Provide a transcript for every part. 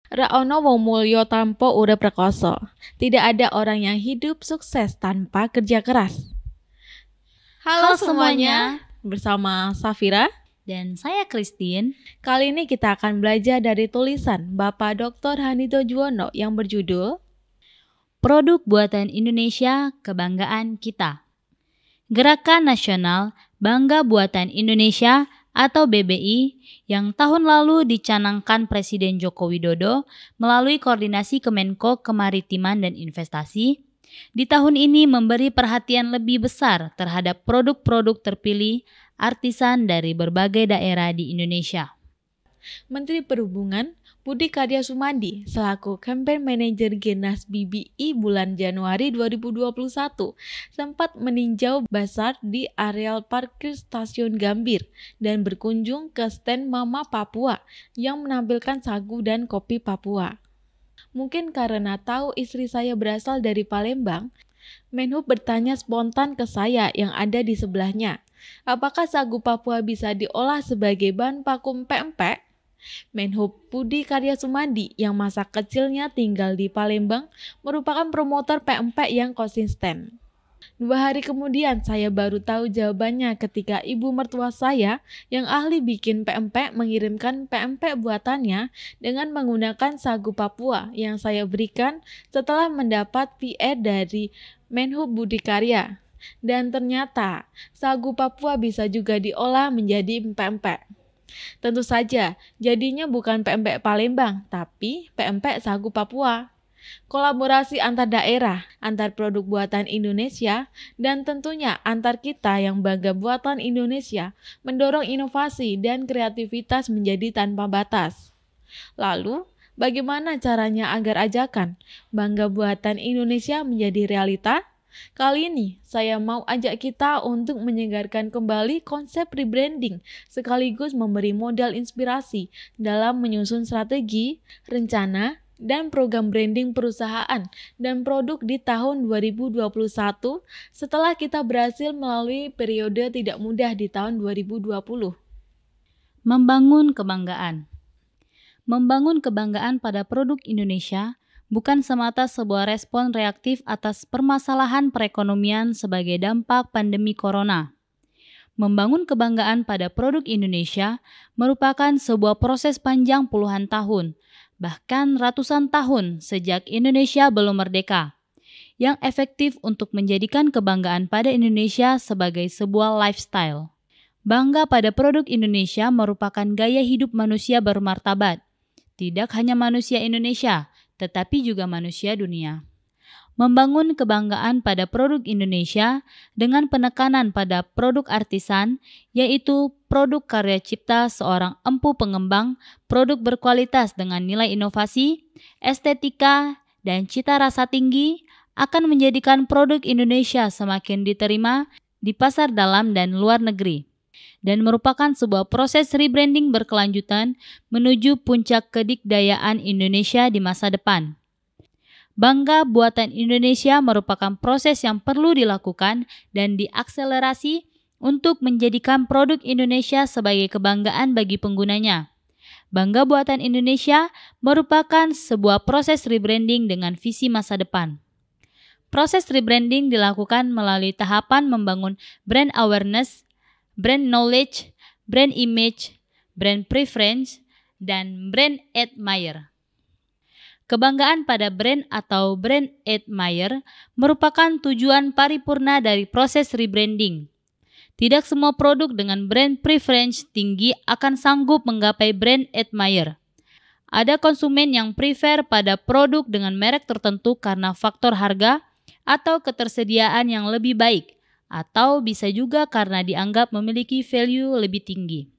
Ra ono wong mulya tanpa urip rekoso. Tidak ada orang yang hidup sukses tanpa kerja keras. Halo semuanya, bersama Safira. Dan saya Christine. Kali ini kita akan belajar dari tulisan Bapak Dr. Hanido Juwono yang berjudul Produk Buatan Indonesia, Kebanggaan Kita. Gerakan Nasional Bangga Buatan Indonesia atau BBI yang tahun lalu dicanangkan Presiden Joko Widodo melalui koordinasi Kemenko Kemaritiman dan Investasi, di tahun ini memberi perhatian lebih besar terhadap produk-produk terpilih artisan dari berbagai daerah di Indonesia. Menteri Perhubungan Budi Karya Sumadi selaku Campaign Manager Genas BBI bulan Januari 2021 sempat meninjau basar di areal parkir stasiun Gambir dan berkunjung ke stand Mama Papua yang menampilkan sagu dan kopi Papua. Mungkin karena tahu istri saya berasal dari Palembang, Menhub bertanya spontan ke saya yang ada di sebelahnya, apakah sagu Papua bisa diolah sebagai bahan baku pempek? Menhub Budi Karya Sumadi yang masa kecilnya tinggal di Palembang merupakan promotor pempek yang konsisten. 2 hari kemudian saya baru tahu jawabannya ketika ibu mertua saya yang ahli bikin pempek mengirimkan pempek buatannya dengan menggunakan sagu Papua yang saya berikan setelah mendapat PR dari Menhub Budi Karya. Dan ternyata sagu Papua bisa juga diolah menjadi pempek. Tentu saja, jadinya bukan pempek Palembang, tapi pempek sagu Papua. Kolaborasi antar daerah, antar produk buatan Indonesia, dan tentunya antar kita yang bangga buatan Indonesia mendorong inovasi dan kreativitas menjadi tanpa batas. Lalu, bagaimana caranya agar ajakan bangga buatan Indonesia menjadi realita? Kali ini saya mau ajak kita untuk menyegarkan kembali konsep rebranding sekaligus memberi modal inspirasi dalam menyusun strategi, rencana, dan program branding perusahaan dan produk di tahun 2021 setelah kita berhasil melalui periode tidak mudah di tahun 2020. Membangun kebanggaan. Membangun kebanggaan pada produk Indonesia bukan semata sebuah respon reaktif atas permasalahan perekonomian sebagai dampak pandemi corona. Membangun kebanggaan pada produk Indonesia merupakan sebuah proses panjang puluhan tahun, bahkan ratusan tahun sejak Indonesia belum merdeka, yang efektif untuk menjadikan kebanggaan pada Indonesia sebagai sebuah lifestyle. Bangga pada produk Indonesia merupakan gaya hidup manusia bermartabat, tidak hanya manusia Indonesia, tetapi juga manusia dunia. Membangun kebanggaan pada produk Indonesia dengan penekanan pada produk artisan, yaitu produk karya cipta seorang empu pengembang, produk berkualitas dengan nilai inovasi, estetika, dan cita rasa tinggi, akan menjadikan produk Indonesia semakin diterima di pasar dalam dan luar negeri, dan merupakan sebuah proses rebranding berkelanjutan menuju puncak kedikdayaan Indonesia di masa depan. Bangga Buatan Indonesia merupakan proses yang perlu dilakukan dan diakselerasi untuk menjadikan produk Indonesia sebagai kebanggaan bagi penggunanya. Bangga Buatan Indonesia merupakan sebuah proses rebranding dengan visi masa depan. Proses rebranding dilakukan melalui tahapan membangun brand awareness, brand knowledge, brand image, brand preference, dan brand admire. Kebanggaan pada brand atau brand admire merupakan tujuan paripurna dari proses rebranding. Tidak semua produk dengan brand preference tinggi akan sanggup menggapai brand admire. Ada konsumen yang prefer pada produk dengan merek tertentu karena faktor harga atau ketersediaan yang lebih baik, atau bisa juga karena dianggap memiliki value lebih tinggi.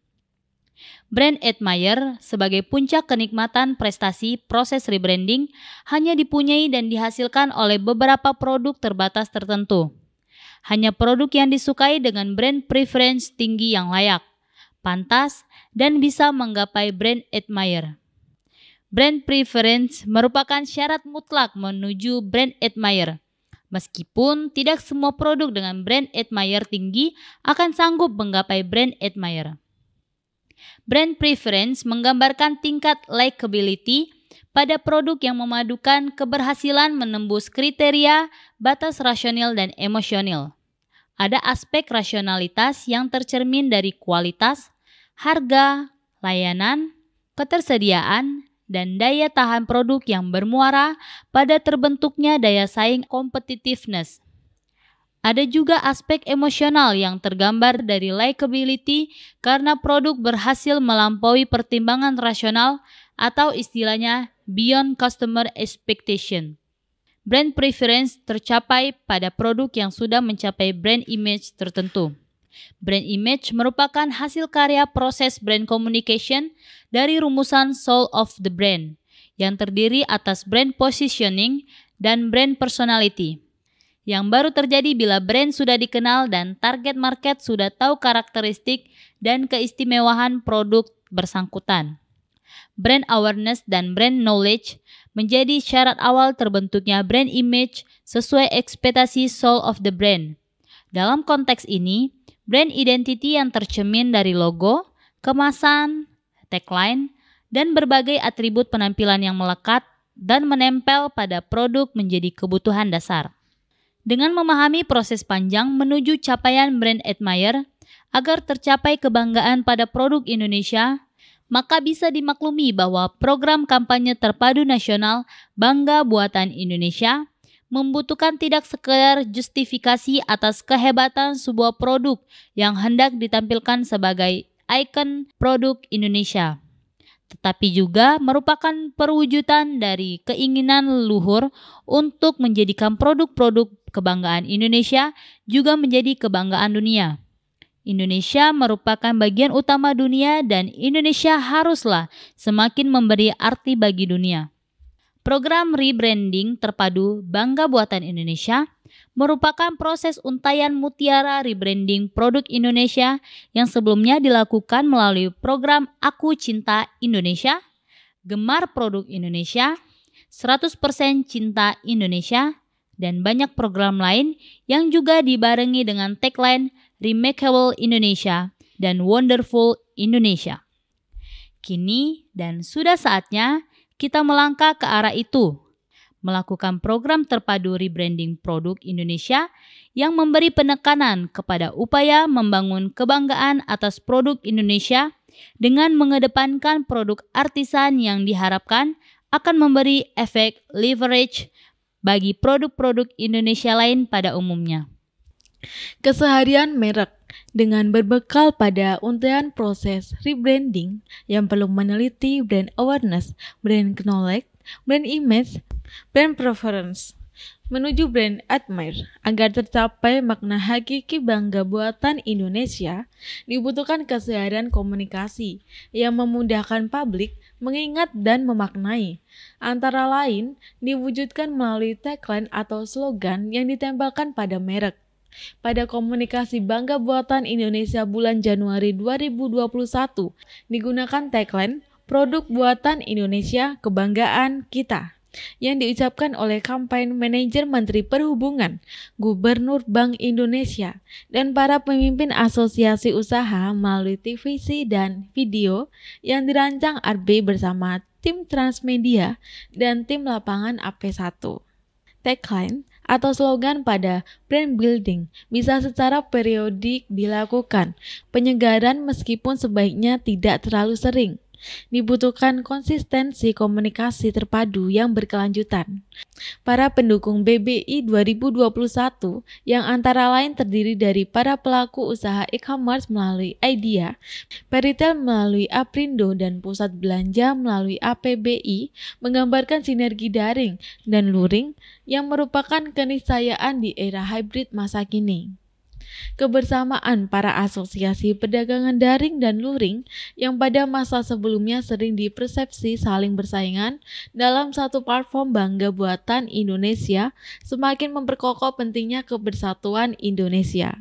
Brand admire sebagai puncak kenikmatan prestasi proses rebranding hanya dipunyai dan dihasilkan oleh beberapa produk terbatas tertentu. Hanya produk yang disukai dengan brand preference tinggi yang layak, pantas, dan bisa menggapai brand admire. Brand preference merupakan syarat mutlak menuju brand admire. Meskipun tidak semua produk dengan brand admire tinggi akan sanggup menggapai brand admire. Brand preference menggambarkan tingkat likability, pada produk yang memadukan keberhasilan menembus kriteria batas rasional dan emosional. Ada aspek rasionalitas yang tercermin dari kualitas, harga, layanan, ketersediaan, dan daya tahan produk yang bermuara pada terbentuknya daya saing competitiveness. Ada juga aspek emosional yang tergambar dari likability karena produk berhasil melampaui pertimbangan rasional atau istilahnya beyond customer expectation. Brand preference tercapai pada produk yang sudah mencapai brand image tertentu. Brand image merupakan hasil karya proses brand communication dari rumusan soul of the brand yang terdiri atas brand positioning dan brand personality, yang baru terjadi bila brand sudah dikenal dan target market sudah tahu karakteristik dan keistimewaan produk bersangkutan. Brand awareness dan brand knowledge menjadi syarat awal terbentuknya brand image sesuai ekspektasi soul of the brand. Dalam konteks ini, brand identity yang tercermin dari logo, kemasan, tagline, dan berbagai atribut penampilan yang melekat dan menempel pada produk menjadi kebutuhan dasar. Dengan memahami proses panjang menuju capaian brand admire agar tercapai kebanggaan pada produk Indonesia, maka bisa dimaklumi bahwa program kampanye terpadu nasional Bangga Buatan Indonesia membutuhkan tidak sekedar justifikasi atas kehebatan sebuah produk yang hendak ditampilkan sebagai ikon produk Indonesia, tetapi juga merupakan perwujudan dari keinginan leluhur untuk menjadikan produk-produk kebanggaan Indonesia juga menjadi kebanggaan dunia. Indonesia merupakan bagian utama dunia dan Indonesia haruslah semakin memberi arti bagi dunia. Program rebranding terpadu Bangga Buatan Indonesia merupakan proses untaian mutiara rebranding produk Indonesia yang sebelumnya dilakukan melalui program Aku Cinta Indonesia, Gemar Produk Indonesia, 100% Cinta Indonesia, dan banyak program lain yang juga dibarengi dengan tagline Remarkable Indonesia dan Wonderful Indonesia. Kini dan sudah saatnya kita melangkah ke arah itu, melakukan program terpadu rebranding produk Indonesia yang memberi penekanan kepada upaya membangun kebanggaan atas produk Indonesia dengan mengedepankan produk artisan yang diharapkan akan memberi efek leverage bagi produk-produk Indonesia lain pada umumnya. Keseharian merek dengan berbekal pada untaian proses rebranding yang perlu meneliti brand awareness, brand knowledge, brand image, brand preference, menuju brand admire. Agar tercapai makna hakiki bangga buatan Indonesia, dibutuhkan keseharian komunikasi yang memudahkan publik mengingat dan memaknai. Antara lain, diwujudkan melalui tagline atau slogan yang ditempelkan pada merek. Pada komunikasi Bangga Buatan Indonesia bulan Januari 2021, digunakan tagline Produk Buatan Indonesia Kebanggaan Kita yang diucapkan oleh Campaign Manager Menteri Perhubungan, Gubernur Bank Indonesia, dan para pemimpin asosiasi usaha melalui TVC dan video yang dirancang RB bersama tim Transmedia dan tim lapangan AP1. Tagline atau slogan pada brand building bisa secara periodik dilakukan, penyegaran meskipun sebaiknya tidak terlalu sering. Dibutuhkan konsistensi komunikasi terpadu yang berkelanjutan. Para pendukung BBI 2021 yang antara lain terdiri dari para pelaku usaha e-commerce melalui Idea, Peritel melalui Aprindo, dan pusat belanja melalui APBI menggambarkan sinergi daring dan luring yang merupakan keniscayaan di era hybrid masa kini. Kebersamaan para asosiasi perdagangan daring dan luring yang pada masa sebelumnya sering dipersepsi saling bersaingan dalam satu platform Bangga Buatan Indonesia semakin memperkokoh pentingnya kebersatuan Indonesia.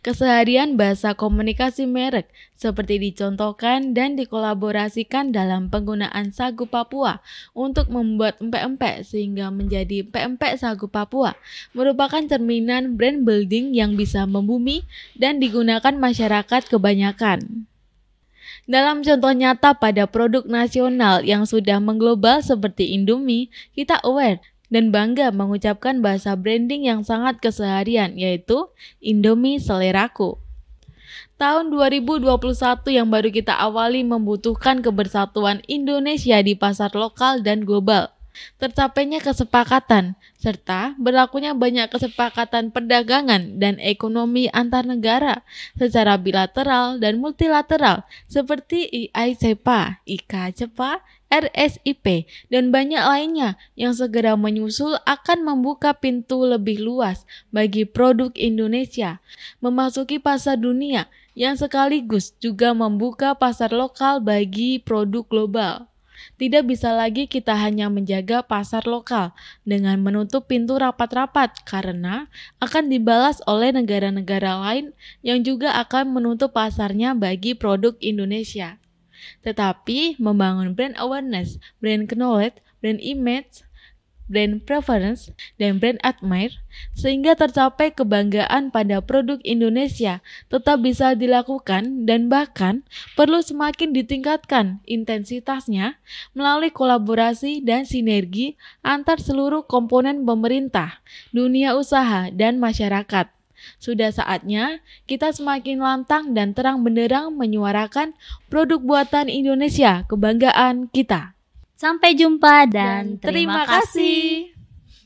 Keseharian bahasa komunikasi merek seperti dicontohkan dan dikolaborasikan dalam penggunaan sagu Papua untuk membuat empek-empek sehingga menjadi empek-empek sagu Papua merupakan cerminan brand building yang bisa membumi dan digunakan masyarakat kebanyakan. Dalam contoh nyata pada produk nasional yang sudah mengglobal seperti Indomie, kita aware dan bangga mengucapkan bahasa branding yang sangat keseharian, yaitu Indomie Seleraku. Tahun 2021 yang baru kita awali membutuhkan kebersatuan Indonesia di pasar lokal dan global. Tercapainya kesepakatan, serta berlakunya banyak kesepakatan perdagangan dan ekonomi antar negara secara bilateral dan multilateral seperti ICEPA, IKA-CEPA, RSIP, dan banyak lainnya yang segera menyusul akan membuka pintu lebih luas bagi produk Indonesia memasuki pasar dunia yang sekaligus juga membuka pasar lokal bagi produk global. Tidak bisa lagi kita hanya menjaga pasar lokal dengan menutup pintu rapat-rapat karena akan dibalas oleh negara-negara lain yang juga akan menutup pasarnya bagi produk Indonesia. Tetapi membangun brand awareness, brand knowledge, brand image, brand preference, dan brand admire, sehingga tercapai kebanggaan pada produk Indonesia tetap bisa dilakukan dan bahkan perlu semakin ditingkatkan intensitasnya melalui kolaborasi dan sinergi antar seluruh komponen pemerintah, dunia usaha, dan masyarakat. Sudah saatnya kita semakin lantang dan terang benderang menyuarakan produk buatan Indonesia, kebanggaan kita. Sampai jumpa dan Terima kasih.